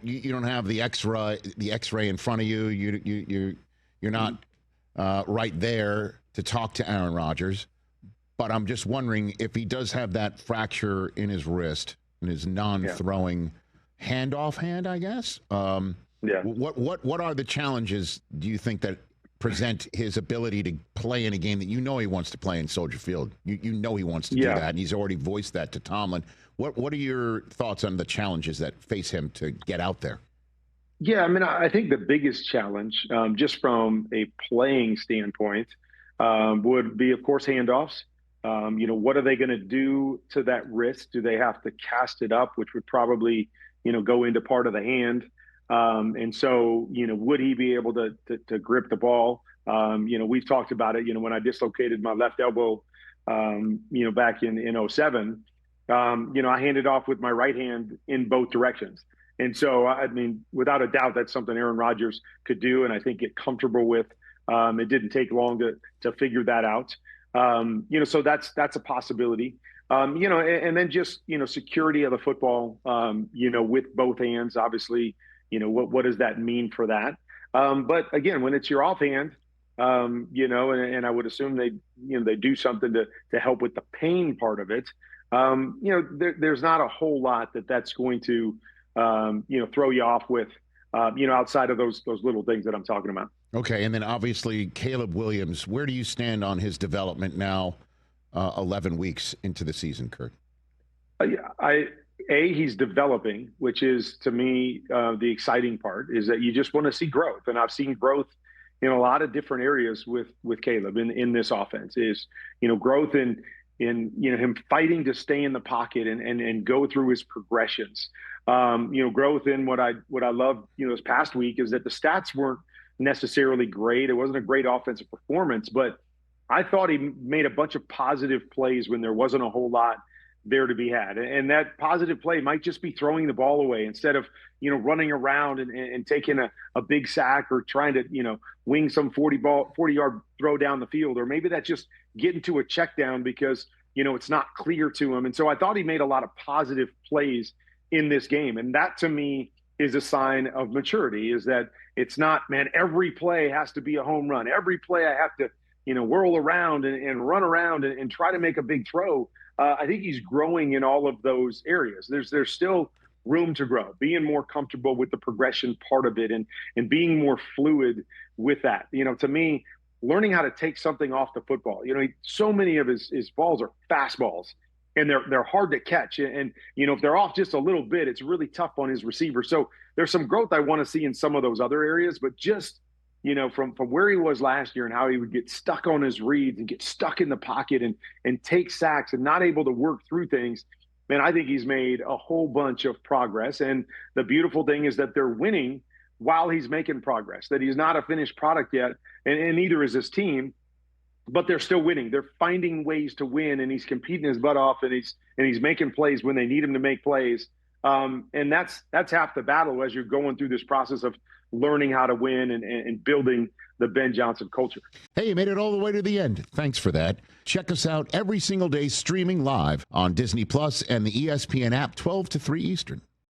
you don't have the X-ray in front of you. You're not right there to talk to Aaron Rodgers. But I'm just wondering if he does have that fracture in his wrist, in his non-throwing handoff hand, I guess. What are the challenges, do you think, that present his ability to play in a game that you know he wants to play in Soldier Field? You know he wants to do that, and he's already voiced that to Tomlin. What are your thoughts on the challenges that face him to get out there? Yeah, I mean, I think the biggest challenge, just from a playing standpoint, would be, of course, handoffs. What are they going to do to that wrist? Do they have to cast it up, which would probably, go into part of the hand? And so, would he be able to grip the ball? We've talked about it, when I dislocated my left elbow, back in 2007, I handed off with my right hand in both directions. And so, I mean, without a doubt, that's something Aaron Rodgers could do, and I think get comfortable with. It didn't take long to figure that out. So that's a possibility. And then just, security of the football, with both hands, obviously, what does that mean for that? But again, when it's your offhand, and I would assume they do something to help with the pain part of it. There's not a whole lot that's going to, throw you off with, outside of those little things that I'm talking about. Okay, and then obviously Caleb Williams, where do you stand on his development now, 11 weeks into the season, Kurt? He's developing, which is, to me, the exciting part, is that you just want to see growth. And I've seen growth in a lot of different areas with Caleb in this offense, is, growth in him fighting to stay in the pocket and go through his progressions. Growth in what I loved, this past week, is that the stats weren't necessarily great. It wasn't a great offensive performance, but I thought he made a bunch of positive plays when there wasn't a whole lot there to be had. And that positive play might just be throwing the ball away instead of, running around and taking a big sack, or trying to, wing some 40-yard throw down the field. Or maybe that's just getting to a check down because, it's not clear to him. And so I thought he made a lot of positive plays in this game. And that, to me, is a sign of maturity, is that it's not, man, every play has to be a home run. Every play I have to, whirl around and run around and try to make a big throw. I think he's growing in all of those areas. There's still room to grow, being more comfortable with the progression part of it and being more fluid with that. To me, learning how to take something off the football. So many of his balls are fastballs, and they're hard to catch. And, if they're off just a little bit, it's really tough on his receiver. So there's some growth I want to see in some of those other areas, but just, from where he was last year and how he would get stuck on his reads and get stuck in the pocket and take sacks and not able to work through things, man, I think he's made a whole bunch of progress. And the beautiful thing is that they're winning while he's making progress, that he's not a finished product yet, and neither is his team, but they're still winning. They're finding ways to win, and he's competing his butt off, and he's making plays when they need him to make plays. And that's half the battle as you're going through this process of learning how to win and building the Ben Johnson culture. Hey, you made it all the way to the end. Thanks for that. Check us out every single day streaming live on Disney Plus and the ESPN app, 12 to 3 Eastern.